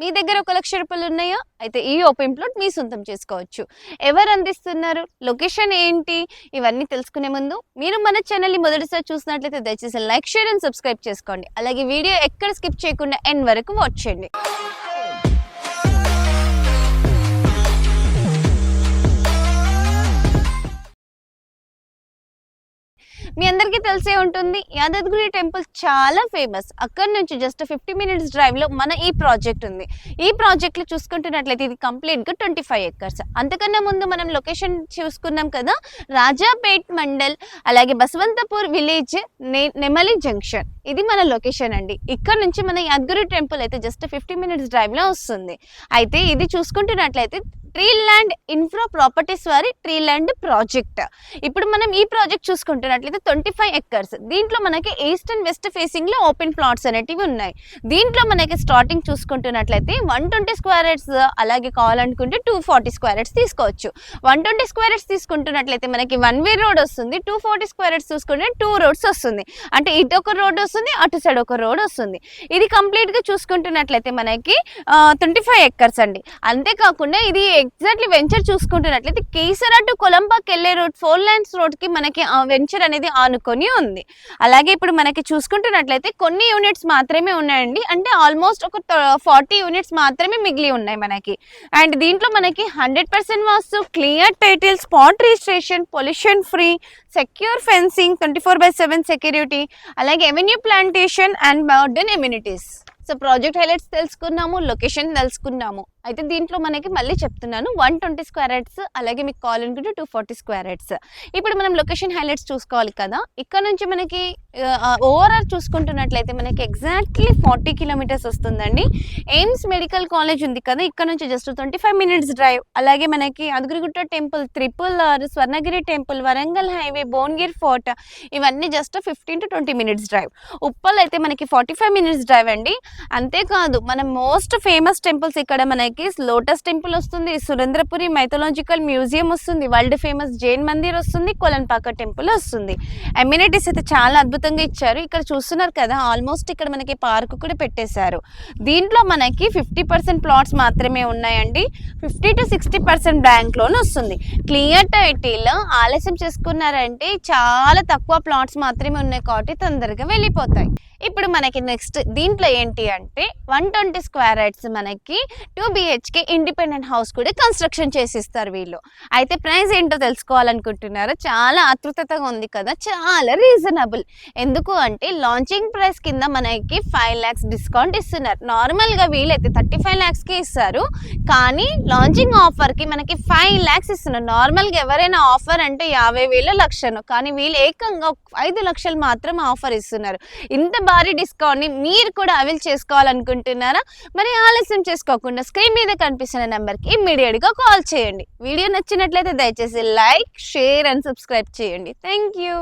మీ దగ్గర 1,00,000 రూపాయలు ఉన్నాయా? అయితే ఈ ఓపెన్ ప్లాట్ మీ సొంతం చేసుకోవచ్చు. ఎవరు అందిస్తున్నారు, లొకేషన్ ఏంటి, ఇవన్నీ తెలుసుకునే ముందు మీరు మన ఛానల్ని మొదటిసారి చూసినట్లయితే దయచేసి లైక్, షేర్ అండ్ సబ్స్క్రైబ్ చేసుకోండి. అలాగే వీడియో ఎక్కడ స్కిప్ చేయకుండా ఎండ్ వరకు వాచ్ చేయండి. మీ అందరికీ తెలిసే ఉంటుంది, యాదగిరి టెంపుల్ చాలా ఫేమస్. అక్కడ నుంచి జస్ట్ 50 మినిట్స్ డ్రైవ్లో మన ఈ ప్రాజెక్ట్ ఉంది. ఈ ప్రాజెక్ట్లో చూసుకుంటున్నట్లయితే ఇది కంప్లీట్గా 25 ఎకర్స్. అంతకన్నా ముందు మనం లొకేషన్ చూసుకున్నాం కదా, రాజాపేట్ మండల్, అలాగే బసవంతపూర్ విలేజ్, నెమలి జంక్షన్. ఇది మన లొకేషన్ అండి. ఇక్కడ నుంచి మన యాదగిరి టెంపుల్ అయితే జస్ట్ 50 మినిట్స్ డ్రైవ్లో వస్తుంది. అయితే ఇది చూసుకుంటున్నట్లయితే ట్రీ ల్యాండ్ ఇన్ఫ్రా ప్రాపర్టీస్ వారి ట్రీ ల్యాండ్ ప్రాజెక్ట్. ఇప్పుడు మనం ఈ ప్రాజెక్ట్ చూసుకుంటున్నట్లయితే 25 ఎకర్స్. దీంట్లో మనకి ఈస్ట్ అండ్ వెస్ట్ ఫేసింగ్ లో ఓపెన్ ప్లాట్స్ అనేటివి ఉన్నాయి. దీంట్లో మనకి స్టార్టింగ్ చూసుకుంటున్నట్లయితే 120 స్క్వేర్ యార్డ్స్, అలాగే కావాలనుకుంటే 240 స్క్వేర్ యార్డ్స్ తీసుకోవచ్చు. 120 స్క్వేర్ యార్డ్స్ తీసుకుంటున్నట్లయితే మనకి 1 వే రోడ్ వస్తుంది. 240 స్క్వేర్ యార్డ్స్ చూసుకుంటే 2 రోడ్స్ వస్తుంది. అంటే ఇటు ఒక రోడ్ వస్తుంది, అటు సైడ్ ఒక రోడ్ వస్తుంది. ఇది కంప్లీట్ గా చూసుకుంటున్నట్లయితే మనకి 25 ఎకర్స్ అండి. అంతేకాకుండా ఇది ఎగ్జాక్ట్లీ వెంచర్ చూసుకుంటున్నట్లయితే కేసరా టు కొలంబాకి వెళ్ళే రోడ్ 4 lanes రోడ్ కి మనకి వెంచర్ అనేది ఆనుకొని ఉంది. అలాగే ఇప్పుడు మనకి చూసుకుంటున్నట్లయితే కొన్ని యూనిట్స్ మాత్రమే ఉన్నాయండి. అంటే ఆల్మోస్ట్ ఒక 40 యూనిట్స్ మాత్రమే మిగిలి ఉన్నాయి మనకి. అండ్ దీంట్లో మనకి 100% vastu, clear title, spot registration, pollution free, secure fencing, 24/7 security, అలాగే avenue plantation and modern amenities. So project highlights తెలుసుకున్నాము, లొకేషన్ తెలుసుకున్నాము. అయితే దీంట్లో మనకి మళ్ళీ చెప్తున్నాను 120 స్క్వేర్ యార్డ్స్, అలాగే మీకు కావాలనుకుంటే 240 స్క్వేర్ యార్డ్స్. ఇప్పుడు మనం లొకేషన్ హైలైట్స్ చూసుకోవాలి కదా. ఇక్కడ నుంచి మనకి ఓవరాల్ చూసుకుంటున్నట్లయితే మనకి ఎగ్జాక్ట్లీ 40 కిలోమీటర్స్ వస్తుందండి. ఎయిమ్స్ మెడికల్ కాలేజ్ ఉంది కదా, ఇక్కడ నుంచి జస్ట్ 25 మినిట్స్ డ్రైవ్. అలాగే మనకి Yadagirigutta temple, RRR, Swarnagiri temple, Warangal highway, Bhuvanagiri fort, ఇవన్నీ just 15 to 20 minutes drive. Uppal అయితే మనకి 45 మినిట్స్ డ్రైవ్ అండి. అంతేకాదు మన మోస్ట్ ఫేమస్ టెంపుల్స్ ఇక్కడ మనకి లోటస్ టెంపుల్ వస్తుంది, సురేంద్రపురి మైథలాజికల్ మ్యూజియం వస్తుంది, వరల్డ్ ఫేమస్ జైన్ మందిర్ వస్తుంది, కొలన్పాక టెంపుల్ వస్తుంది. అమ్యూనిటీస్ అయితే చాలా అద్భుతంగా ఇచ్చారు. ఇక్కడ చూస్తున్నారు కదా, ఆల్మోస్ట్ ఇక్కడ మనకి పార్క్ కూడా పెట్టేశారు. దీంట్లో మనకి 50% ప్లాట్స్ మాత్రమే ఉన్నాయండి. 50 to 60% బ్యాంక్ లోన్ వస్తుంది. Clear title. ఆలస్యం చేసుకున్నారంటే చాలా తక్కువ ప్లాట్స్ మాత్రమే ఉన్నాయి కాబట్టి తొందరగా వెళ్ళిపోతాయి. ఇప్పుడు మనకి నెక్స్ట్ దీంట్లో ఏంటి అంటే 120 స్క్వేర్ యార్డ్స్ మనకి 2 BHK ఇండిపెండెంట్ హౌస్ కూడా కన్స్ట్రక్షన్ చేసిస్తారు వీళ్ళు. అయితే ప్రైస్ ఏంటో తెలుసుకోవాలనుకుంటున్నారా? చాలా ఆతృతగా ఉంది కదా, చాలా రీజనబుల్. ఎందుకు అంటే లాంచింగ్ ప్రైస్ కింద మనకి 5 lakhs డిస్కౌంట్ ఇస్తున్నారు. నార్మల్గా వీళ్ళైతే 35 lakhsకి ఇస్తారు, కానీ లాంచింగ్ ఆఫర్కి మనకి 5 lakhs ఇస్తున్నారు. నార్మల్గా ఎవరైనా ఆఫర్ అంటే 50,000 లక్షను, కానీ వీళ్ళు ఏకంగా 5 లక్షలు మాత్రం ఆఫర్ ఇస్తున్నారు. ఇంత భారీ డిస్కౌంట్ ని మీరు కూడా అవైల్ చేసుకోవాలనుకుంటున్నారా? మరి ఆలస్యం చేసుకోకుండా స్క్రీన్ మీద కనిపిస్తున్న నెంబర్కి ఇమ్మీడియట్ గా కాల్ చేయండి. వీడియో నచ్చినట్లయితే దయచేసి లైక్, షేర్ అండ్ సబ్స్క్రైబ్ చేయండి. Thank you.